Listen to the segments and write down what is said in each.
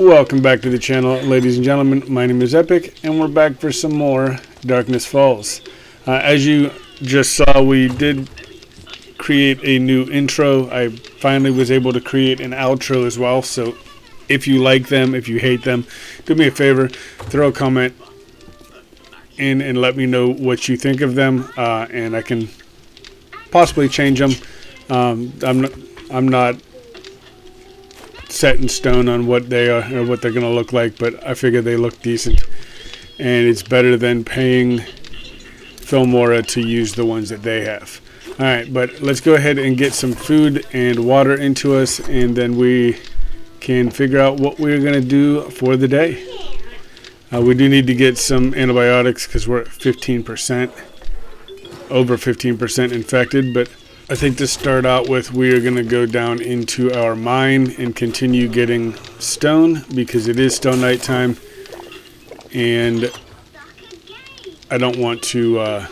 Welcome back to the channel, ladies and gentlemen. My name is Epic, and we're back for some more Darkness Falls. As you just saw, we did create a new intro. I finally was able to create an outro as well, so if you like them, if you hate them, do me a favor, throw a comment in and let me know what you think of them, and I can possibly change them. I'm not set in stone on what they are or what they're going to look like, but I figure they look decent, and it's better than paying Filmora to use the ones that they have. Alright, but let's go ahead and get some food and water into us, and then we can figure out what we're going to do for the day. We do need to get some antibiotics because we're at 15%, over 15% infected, but I think to start out with, we are going to go down into our mine and continue getting stone because it is still nighttime, and I don't want to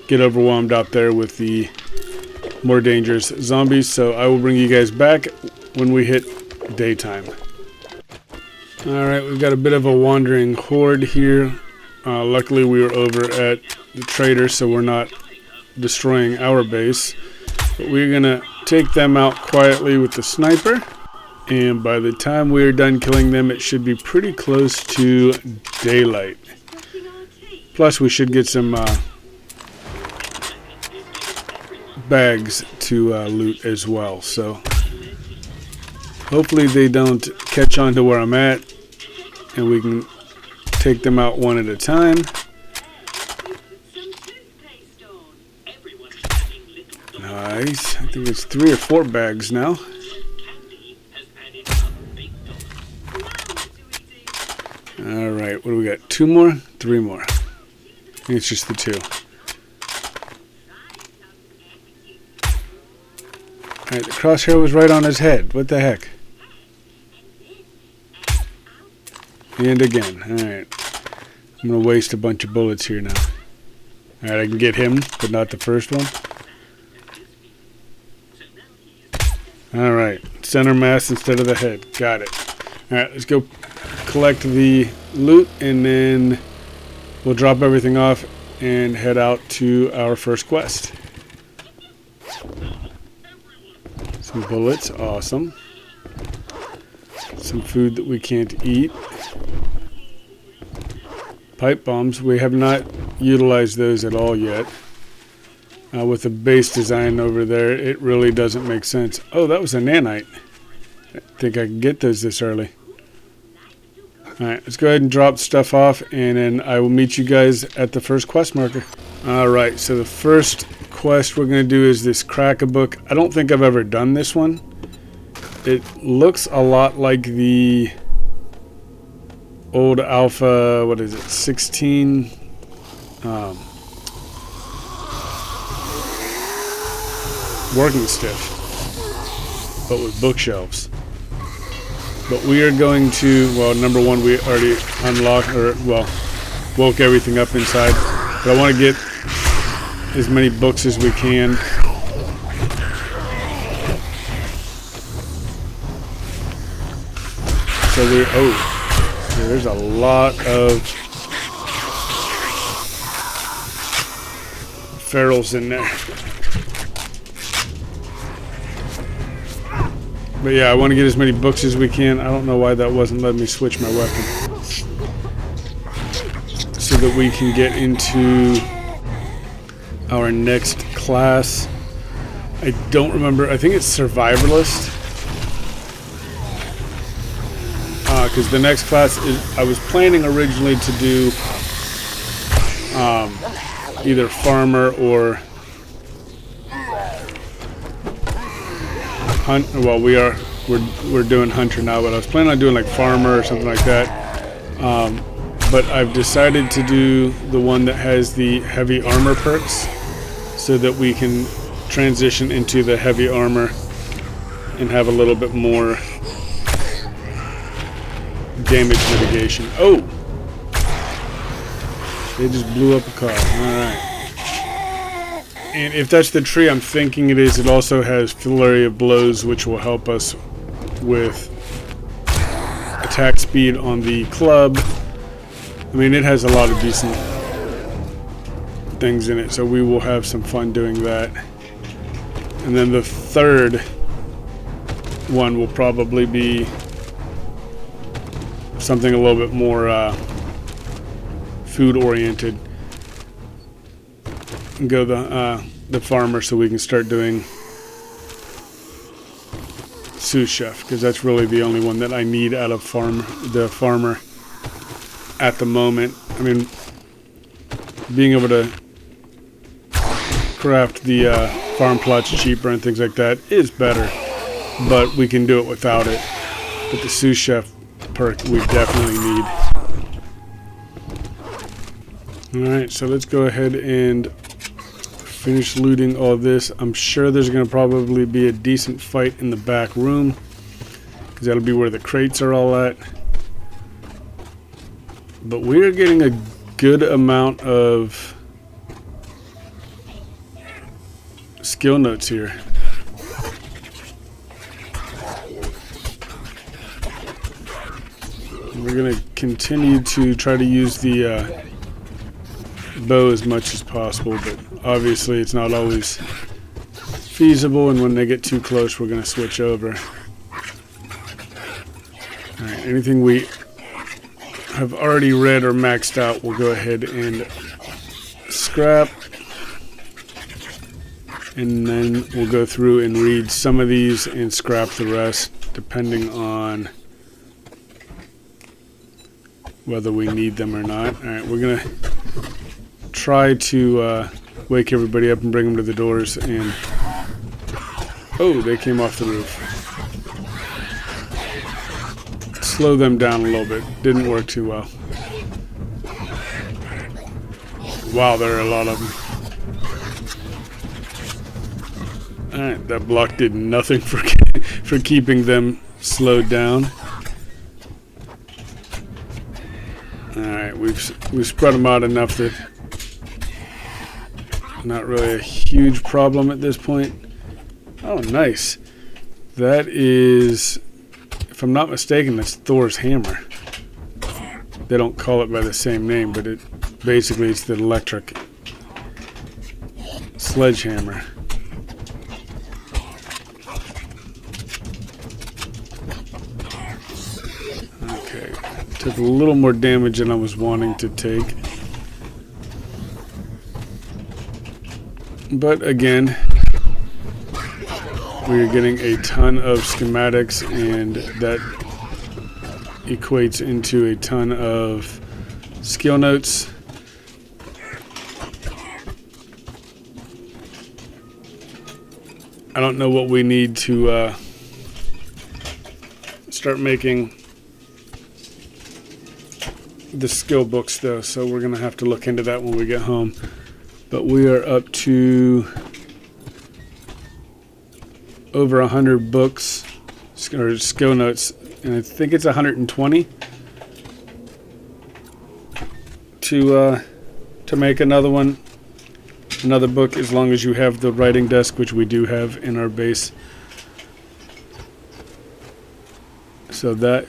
get overwhelmed out there with the more dangerous zombies, so I will bring you guys back when we hit daytime. Alright, we've got a bit of a wandering horde here. Luckily we were over at the trader, so we're not destroying our base, but we're gonna take them out quietly with the sniper, and by the time we're done killing them, it should be pretty close to daylight. Plus we should get some bags to loot as well, so hopefully they don't catch on to where I'm at and we can take them out one at a time. Nice. I think it's 3 or 4 bags now. Alright, what do we got? 2 more? 3 more. I think it's just the 2. Alright, the crosshair was right on his head. What the heck? And again. Alright. I'm going to waste a bunch of bullets here now. Alright, I can get him, but not the first one. Alright, center mass instead of the head. Got it. Alright, let's go collect the loot, and then we'll drop everything off and head out to our first quest. Some bullets, awesome. Some food that we can't eat. Pipe bombs, we have not utilized those at all yet. With the base design over there, it really doesn't make sense. Oh, that was a nanite. I think I can get those this early. Alright, let's go ahead and drop stuff off, and then I will meet you guys at the first quest marker. Alright, so the first quest we're going to do is this crack-a-book. I don't think I've ever done this one. It looks a lot like the old alpha, what is it, 16... working stiff, but with bookshelves. But we are going to, well, number one, we already unlocked, or well, woke everything up inside, but I want to get as many books as we can. So we, oh, there's a lot of ferals in there. But yeah, I want to get as many books as we can. I don't know why that wasn't letting me switch my weapon. So that we can get into our next class. I don't remember. I think it's Survivalist. Because the next class is, I was planning originally to do either Farmer or Hunt. Well, we're doing Hunter now, but I was planning on doing like Farmer or something like that. But I've decided to do the one that has the heavy armor perks, so that we can transition into the heavy armor and have a little bit more damage mitigation. Oh, they just blew up a car. All right. And if that's the tree I'm thinking it is, it also has Flurry of Blows, which will help us with attack speed on the club. I mean, it has a lot of decent things in it, so we will have some fun doing that. And then the third one will probably be something a little bit more food oriented. Go the farmer, so we can start doing sous chef, because that's really the only one that I need out of the farmer at the moment. I mean, being able to craft the farm plots cheaper and things like that is better, but we can do it without it. But the sous chef perk we definitely need. Alright, so let's go ahead and finish looting all this. I'm sure there's going to probably be a decent fight in the back room, because that'll be where the crates are all at. But we're getting a good amount of skill notes here. We're going to continue to try to use the bow as much as possible, but obviously it's not always feasible, and when they get too close we're going to switch over. Alright, anything we have already read or maxed out we'll go ahead and scrap, and then we'll go through and read some of these and scrap the rest depending on whether we need them or not. Alright, we're going to try to wake everybody up and bring them to the doors, and oh, they came off the roof. Slow them down a little bit. Didn't work too well. Wow, there are a lot of them. Alright, that block did nothing for keeping them slowed down. Alright, we've spread them out enough that not really a huge problem at this point. Oh, nice. That is, if I'm not mistaken, that's Thor's hammer. They don't call it by the same name, but basically it's the electric sledgehammer. Okay, took a little more damage than I was wanting to take. But again, we're getting a ton of schematics, and that equates into a ton of skill notes. I don't know what we need to start making the skill books though, so we're going to have to look into that when we get home. But we are up to over 100 books or skill notes, and I think it's 120 to make another book, as long as you have the writing desk, which we do have in our base. So that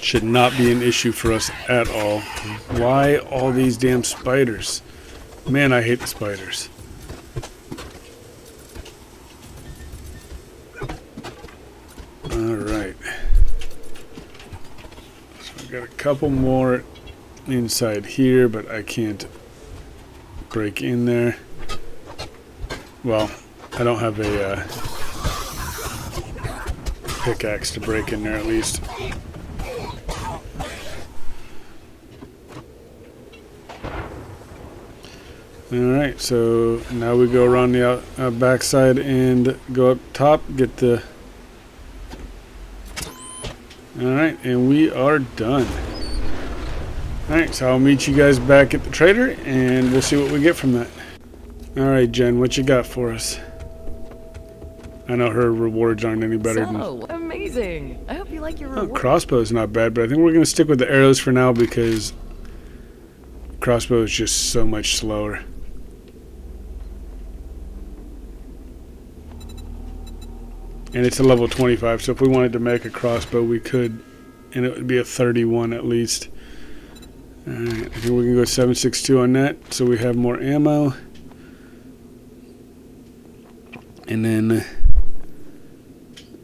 should not be an issue for us at all. Why all these damn spiders? Man, I hate the spiders. Alright. So I've got a couple more inside here, but I can't break in there. Well, I don't have a pickaxe to break in there at least. Alright, so now we go around the backside and go up top, get the... Alright, and we are done. Alright, so I'll meet you guys back at the trader, and we'll see what we get from that. Alright, Jen, what you got for us? I know her rewards aren't any better than... So, amazing! I hope you like your reward. Crossbow's not bad, but I think we're going to stick with the arrows for now, because crossbow is just so much slower. and it's a level 25. So if we wanted to make a crossbow, we could, and it would be a 31 at least. Alright, I think we can go 7.62 on that, so we have more ammo. And then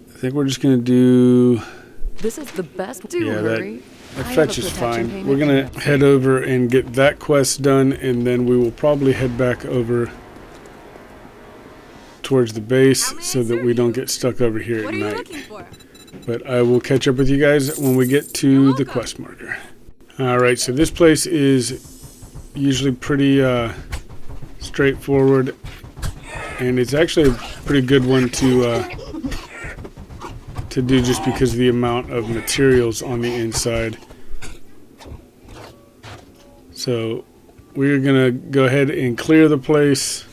I think we're just gonna do. This is the best. Do Yeah, hurry. that fetch is fine. We're gonna head over and get that quest done, and then we will probably head back over towards the base so that we don't get stuck over here at night. But I will catch up with you guys when we get to the quest marker. Alright, so this place is usually pretty straightforward, and it's actually a pretty good one to do just because of the amount of materials on the inside. So we're gonna go ahead and clear the place,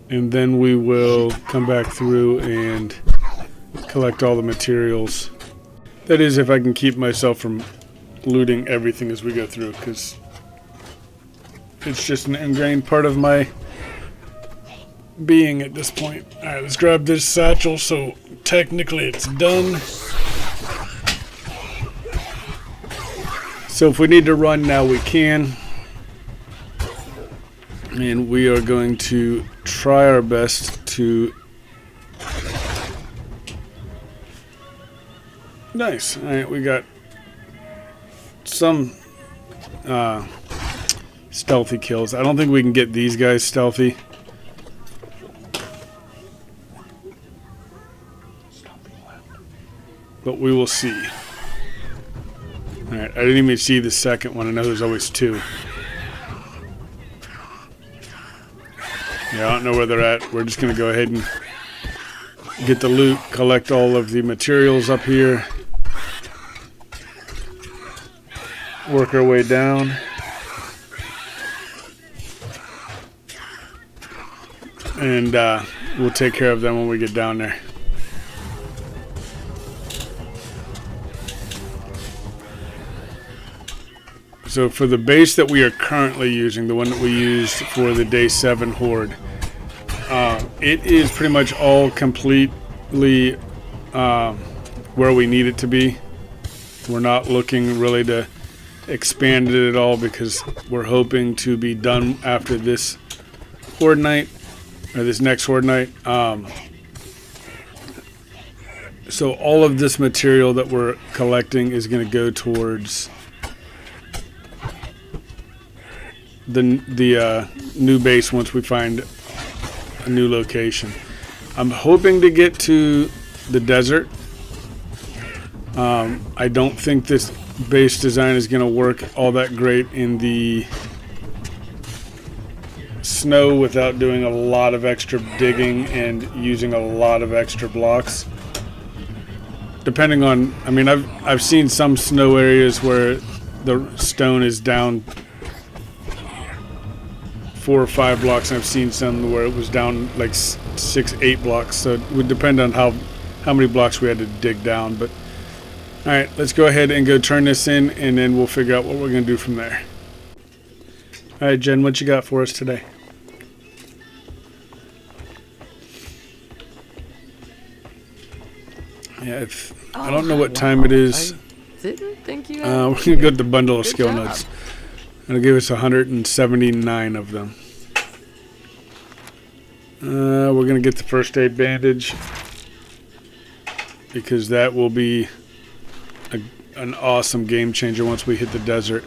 and then we will come back through and collect all the materials. That is, if I can keep myself from looting everything as we go through, because it's just an ingrained part of my being at this point. Alright, let's grab this satchel, so technically it's done. So if we need to run now, we can. And we are going to try our best to... Nice. Alright, we got some stealthy kills. I don't think we can get these guys stealthy. But we will see. Alright, I didn't even see the second one. I know there's always two. Yeah, I don't know where they're at. We're just going to go ahead and get the loot, collect all of the materials up here. Work our way down. And we'll take care of them when we get down there. So for the base that we are currently using, the one that we used for the Day 7 Horde, it is pretty much all completely where we need it to be. We're not looking really to expand it at all because we're hoping to be done after this Horde night, or this next Horde night. So all of this material that we're collecting is going to go towards the new base once we find a new location. I'm hoping to get to the desert. I don't think this base design is going to work all that great in the snow without doing a lot of extra digging and using a lot of extra blocks. Depending on, I mean, I've seen some snow areas where the stone is down 4 or 5 blocks, and I've seen some where it was down like 6, 8 blocks. So it would depend on how many blocks we had to dig down. But all right, let's go ahead and go turn this in, and then we'll figure out what we're going to do from there. All right, Jen, what you got for us today? Yeah, I don't know what time it is. I didn't think you. We're going to go to the bundle of Good skill job. notes. It'll give us 179 of them. We're going to get the first aid bandage because that will be an awesome game changer once we hit the desert.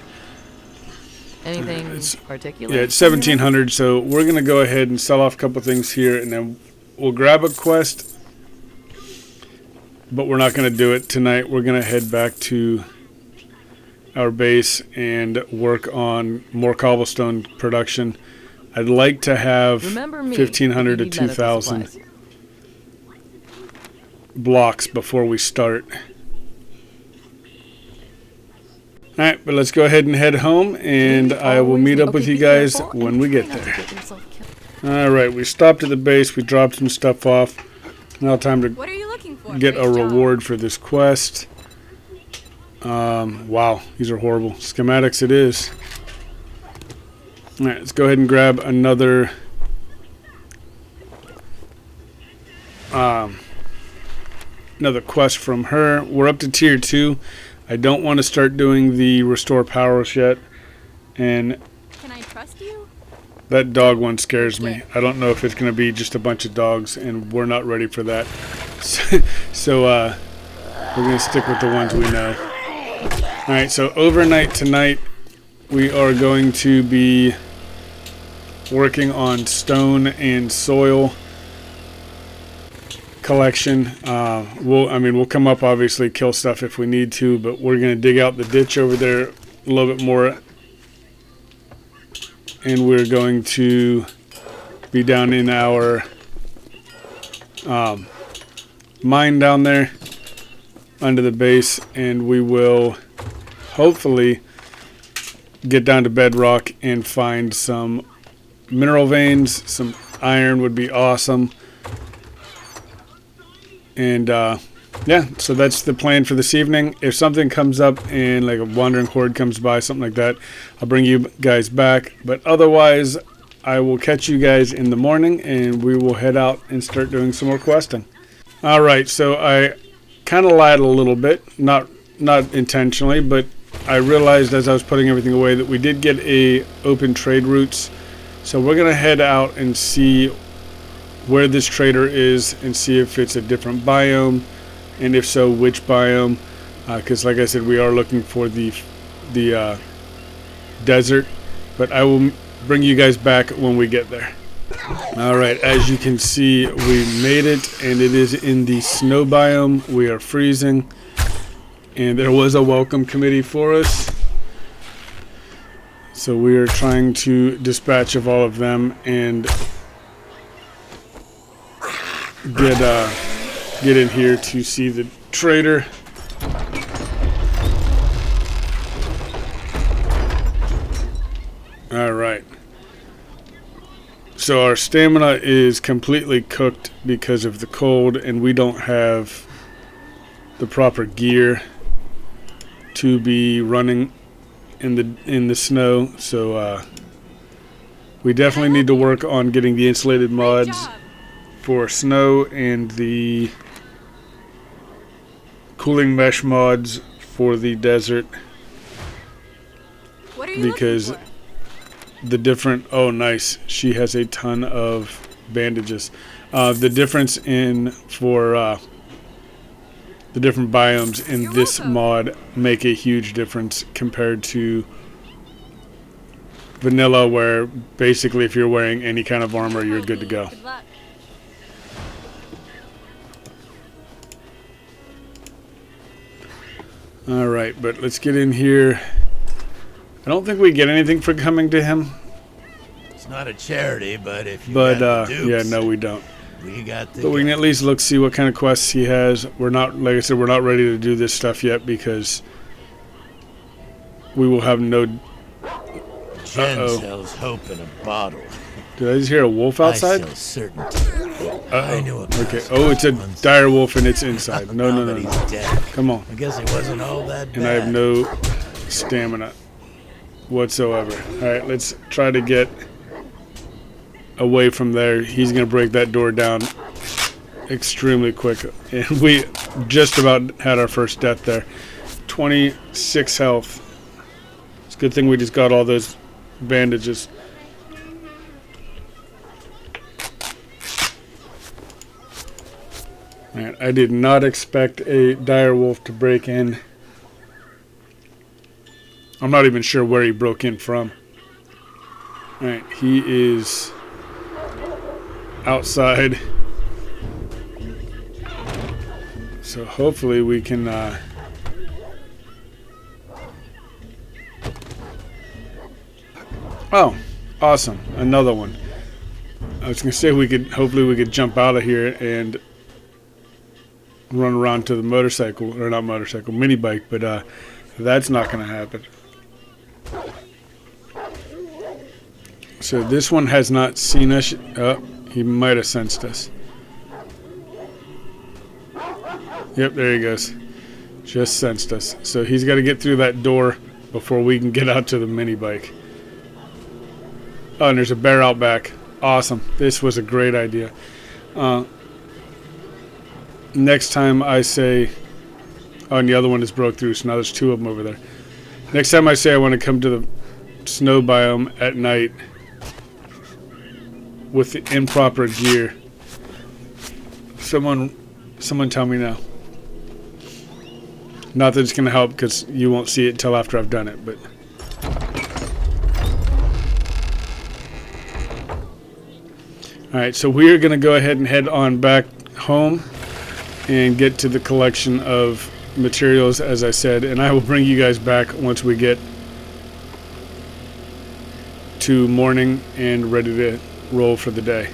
Anything particular? Yeah, it's 1700, so we're going to go ahead and sell off a couple things here, and then we'll grab a quest, but we're not going to do it tonight. We're going to head back to our base and work on more cobblestone production. I'd like to have 1,500 to 2,000 blocks before we start. Alright, but let's go ahead and head home, and I will meet up with you guys when we get there. Alright, we stopped at the base, we dropped some stuff off. Now time to get a reward for this quest. Wow, these are horrible. Schematics it is. Alright, let's go ahead and grab another another quest from her. We're up to tier 2. I don't want to start doing the restore powers yet. And Can I trust you? that dog one scares me. I don't know if it's going to be just a bunch of dogs, and we're not ready for that. So we're going to stick with the ones we know. Alright, so overnight tonight, we are going to be working on stone and soil collection. We'll come up, obviously, kill stuff if we need to, but we're going to dig out the ditch over there a little bit more. And we're going to be down in our mine down there under the base, and we will hopefully get down to bedrock and find some mineral veins. Some iron would be awesome. And yeah, so that's the plan for this evening. If something comes up and like a wandering horde comes by, something like that, I'll bring you guys back. But otherwise, I will catch you guys in the morning, and we will head out and start doing some more questing. Alright, so I kind of lied a little bit, not intentionally, but I realized as I was putting everything away that we did get a open trade routes. So we're going to head out and see where this trader is and see if it's a different biome, and if so, which biome, because like I said, we are looking for the desert, but I will bring you guys back when we get there. Alright, as you can see, we made it, and it is in the snow biome. We are freezing, and there was a welcome committee for us, so we are trying to dispatch of all of them and get in here to see the trader. Alright. So our stamina is completely cooked because of the cold, and we don't have the proper gear to be running in the snow. So we definitely need to work on getting the insulated mods for snow and the cooling mesh mods for the desert, What are you because looking for? the different, oh nice, she has a ton of bandages. The difference in for the different biomes in You're this welcome. mod make a huge difference compared to vanilla, where basically if you're wearing any kind of armor, you're good to go. Good luck. Alright, but let's get in here. I don't think we get anything for coming to him, It's not a charity, but if you but got the dupes, yeah, no, we don't. we got the But we can at least look, see what kind of quests he has. We're not, like I said, we're not ready to do this stuff yet because we will have no. Jen sells hope in a bottle. Did I just hear a wolf outside? I sell certainty. I knew a Okay. person Oh, it's a once. dire wolf and it's inside. No, Now no, no, that no. he's dead. Come on. I guess it wasn't all that bad. And I have no stamina whatsoever. Alright, let's try to get away from there. He's going to break that door down extremely quick. And we just about had our first death there. 26 health. It's a good thing we just got all those bandages. Man, I did not expect a dire wolf to break in. I'm not even sure where he broke in from. Alright, he is outside. So hopefully we can oh, awesome. Another one. I was gonna say hopefully we could jump out of here and run around to the motorcycle, or not motorcycle, mini bike, but that's not gonna happen. So this one has not seen us. Oh, he might have sensed us. Yep, there he goes. Just sensed us. So he's got to get through that door before we can get out to the mini bike. Oh, and there's a bear out back. Awesome. This was a great idea. next time I say, oh, and the other one is broke through, so now there's 2 of them over there. Next time I say I want to come to the snow biome at night with the improper gear, someone tell me now. Not that it's going to help because you won't see it until after I've done it, but... Alright, so we are going to go ahead and head on back home and get to the collection of materials, as I said, and I will bring you guys back once we get to morning and ready to roll for the day.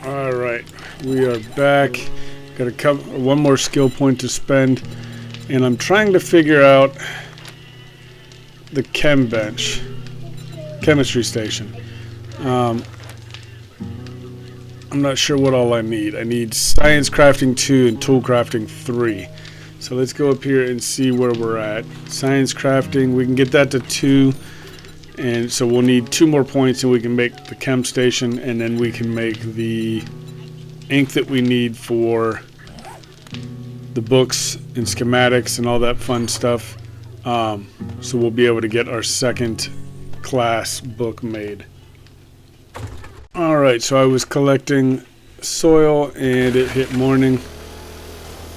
Alright, we are back. Got one more skill point to spend, and I'm trying to figure out the chemistry station. I'm not sure what all I need. I need science crafting 2 and tool crafting 3. So let's go up here and see where we're at. Science crafting, we can get that to 2. And so we'll need 2 more points and we can make the chem station, and then we can make the ink that we need for the books and schematics and all that fun stuff. So we'll be able to get our 2nd class book made. Alright, so I was collecting soil and it hit morning,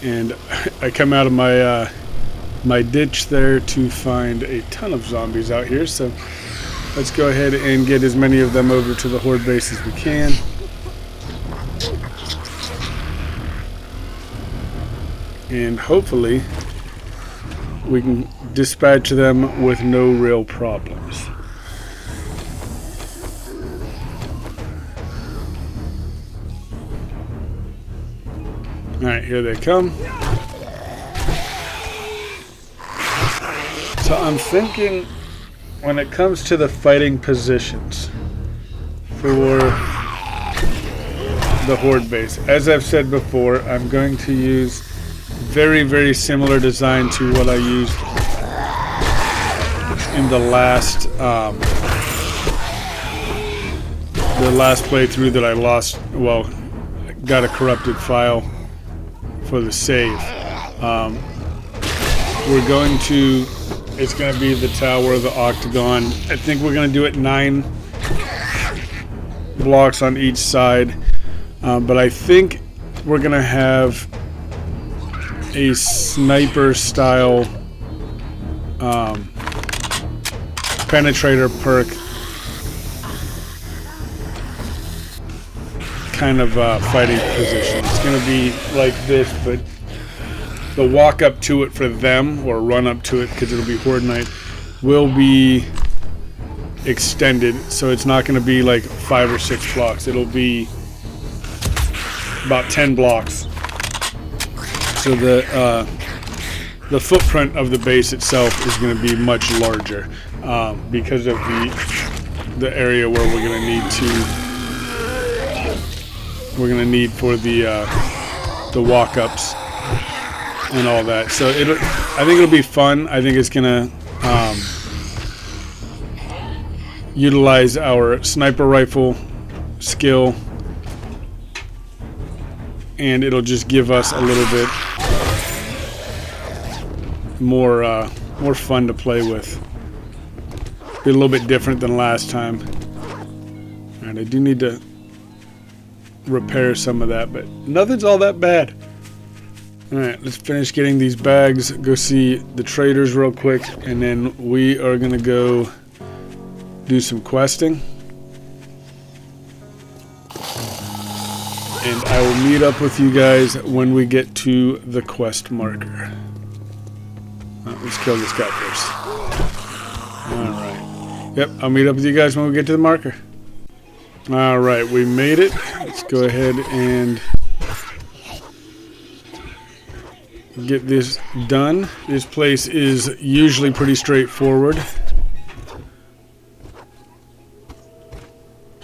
and I come out of my my ditch there to find a ton of zombies out here, so let's go ahead and get as many of them over to the horde base as we can. And hopefully we can dispatch them with no real problems. Alright, here they come. So I'm thinking when it comes to the fighting positions for the horde base, as I've said before, I'm going to use very, very similar design to what I used in the last playthrough that I lost, well, got a corrupted file for the save. We're going to, it's going to be the tower, the octagon. I think we're going to do it 9 blocks on each side, but I think we're going to have a sniper style penetrator perk kind of fighting position. It's going to be like this, but the walk up to it for them, or run up to it because it'll be horde night, will be extended, so it's not going to be like 5 or 6 blocks. It'll be about 10 blocks. So the footprint of the base itself is going to be much larger because of the area where we're going to need for the walk-ups and all that. So I think it'll be fun. I think it's going to utilize our sniper rifle skill, and it'll just give us a little bit more fun to play with. Be a little bit different than last time. Alright, I do need to repair some of that, but nothing's all that bad. Alright, let's finish getting these bags, go see the traders real quick, and then we are gonna go do some questing. And I will meet up with you guys when we get to the quest marker. Let's kill this guy first. Alright. Yep, I'll meet up with you guys when we get to the marker. Alright, we made it. Let's go ahead and get this done. This place is usually pretty straightforward.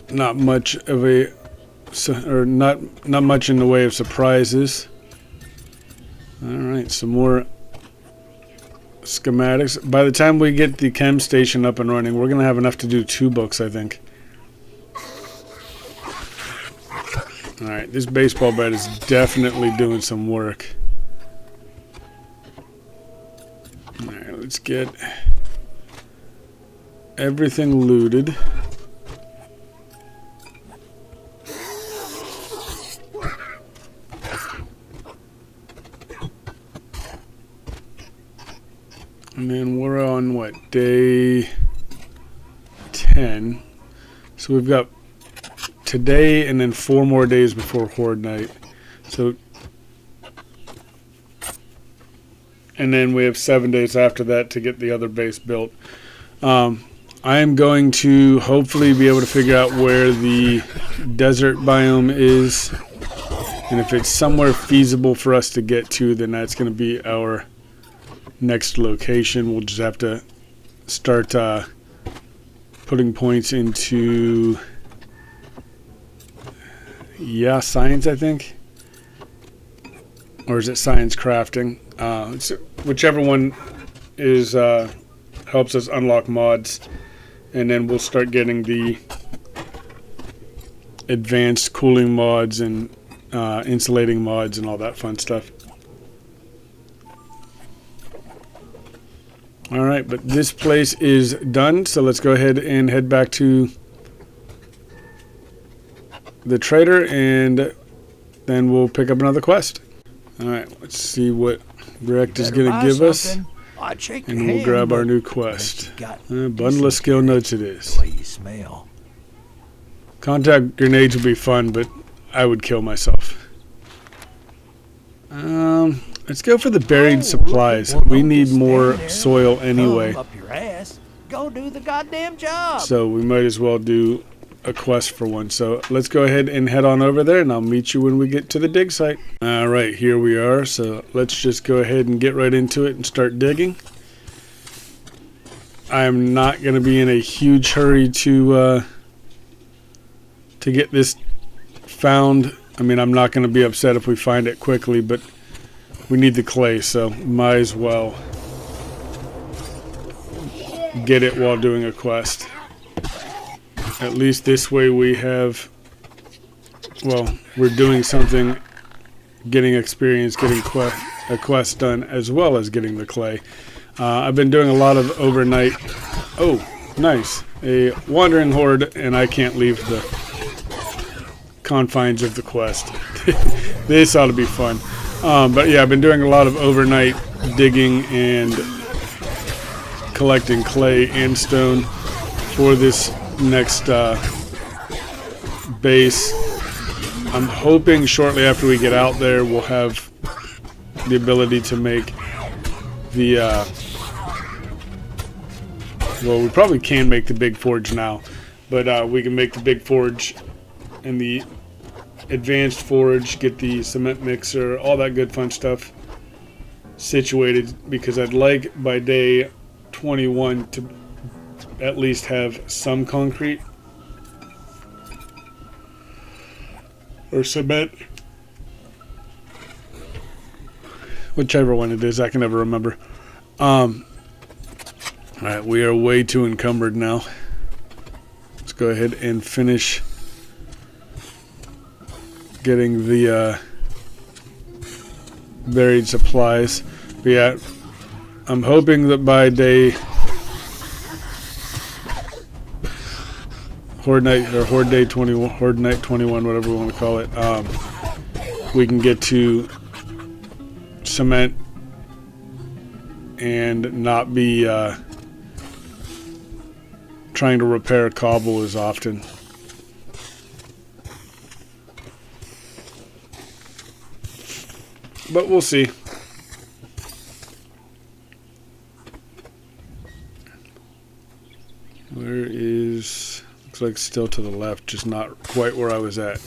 Not much of a... or not much in the way of surprises. Alright, some more schematics. By the time we get the chem station up and running, we're going to have enough to do 2 books, I think. Alright, Alright, this baseball bat is definitely doing some work. Alright, let's get everything looted. And then we're on, what, day 10. So we've got today and then 4 more days before Horde Night. So, and then we have 7 days after that to get the other base built. I am going to hopefully be able to figure out where the desert biome is. And if it's somewhere feasible for us to get to, then that's going to be our next location. We'll just have to start putting points into science, I think, or is it science crafting? It's whichever one is helps us unlock mods, and then we'll start getting the advanced cooling mods and insulating mods and all that fun stuff. Alright, but this place is done, so let's go ahead and head back to the trader, and then we'll pick up another quest. Alright, let's see what Rect is going to give us, and we'll grab our new quest. Bundle of skill notes it is. Contact grenades would be fun, but I would kill myself. Let's go for the buried supplies. We need more soil anyway. Go do the goddamn job. So we might as well do a quest for one. So let's go ahead and head on over there, and I'll meet you when we get to the dig site. Alright, here we are. So let's just go ahead and get right into it and start digging. I'm not going to be in a huge hurry to get this found. I mean, I'm not going to be upset if we find it quickly, but we need the clay, so might as well get it while doing a quest. At least this way we have, well, we're doing something, getting experience, getting a quest done, as well as getting the clay. I've been doing a lot of overnight. Oh, nice. A wandering horde, and I can't leave the confines of the quest. This ought to be fun. But yeah, I've been doing a lot of overnight digging and collecting clay and stone for this next base. I'm hoping shortly after we get out there we'll have the ability to make the well, we probably can make the big forge now, but we can make the big forge and the advanced forge, get the cement mixer, all that good fun stuff situated, because I'd like by day 21 to at least have some concrete or cement, whichever one it is. I can never remember. Alright, we are way too encumbered now. Let's go ahead and finish getting the buried supplies. But yeah, I'm hoping that by day Horde Night or Horde Day 21, Horde Night 21, whatever we want to call it, we can get to cement and not be trying to repair cobble as often. But we'll see. Where is... looks like still to the left, just not quite where I was at.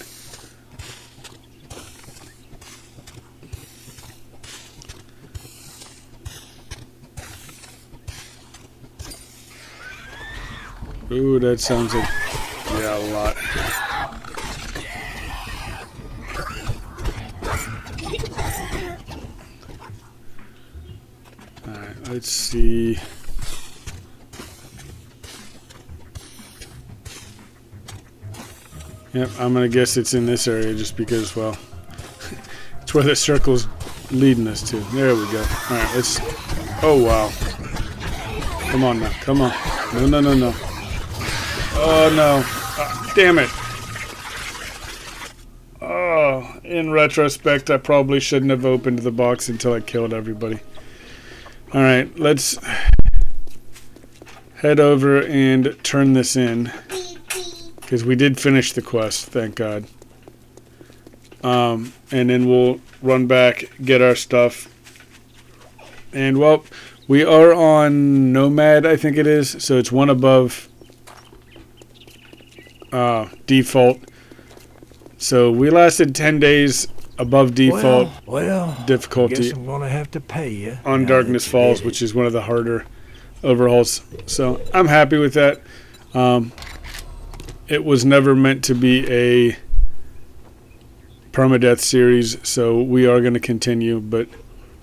Ooh, that sounds like... yeah, a lot. Alright, let's see... Yep, I'm gonna guess it's in this area just because, well, it's where the circle's leading us to. There we go. Alright, let's... Oh, wow. Come on now. Come on. No, no, no, no. Oh, no. Damn it. Oh, in retrospect, I probably shouldn't have opened the box until I killed everybody. Alright, let's head over and turn this in. Because we did finish the quest, thank God. And then we'll run back, get our stuff. And, well, we are on Nomad, I think it is. So it's one above default. So we lasted 10 days above default difficulty. Guess I'm gonna have to pay you on Darkness Falls, which is one of the harder overhauls. So I'm happy with that. It was never meant to be a permadeath series, so we are going to continue. But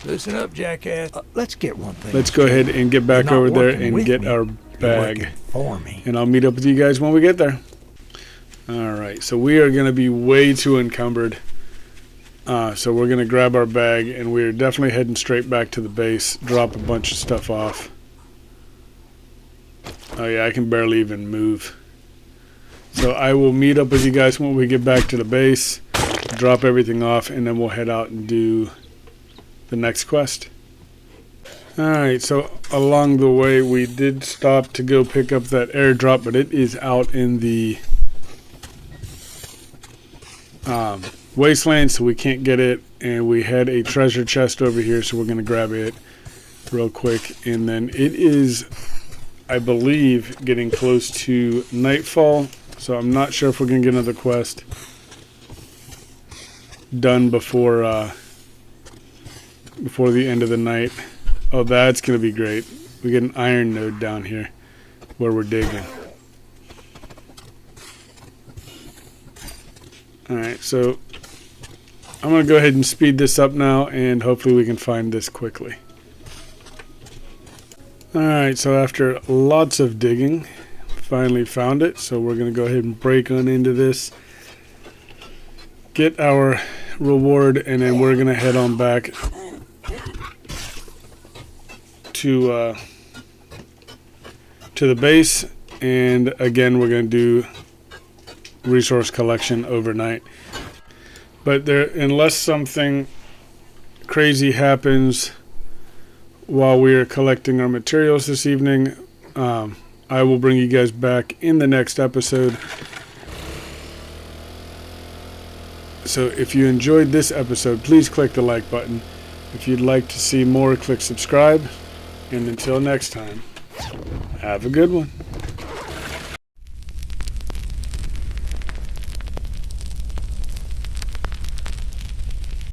listen up, jackass. Let's get one thing. Let's go ahead and get back over there and get our bag. For me. And I'll meet up with you guys when we get there. Alright, so we are going to be way too encumbered. So we're going to grab our bag, and we're definitely heading straight back to the base, drop a bunch of stuff off. Oh yeah, I can barely even move. So I will meet up with you guys when we get back to the base, drop everything off, and then we'll head out and do the next quest. Alright, so along the way we did stop to go pick up that airdrop, but it is out in the wasteland, so we can't get it. And we had a treasure chest over here, so we're going to grab it real quick. And then it is, I believe, getting close to nightfall. So I'm not sure if we're going to get another quest done before the end of the night. Oh, that's going to be great. We get an iron node down here where we're digging. Alright, so I'm going to go ahead and speed this up now, and hopefully we can find this quickly. Alright, so after lots of digging, finally found it. So we're going to go ahead and break on into this, get our reward, and then we're going to head on back to the base. And again, we're going to do resource collection overnight. But unless something crazy happens while we are collecting our materials this evening, I will bring you guys back in the next episode. So if you enjoyed this episode, please click the like button. If you'd like to see more, click subscribe. And until next time, have a good one.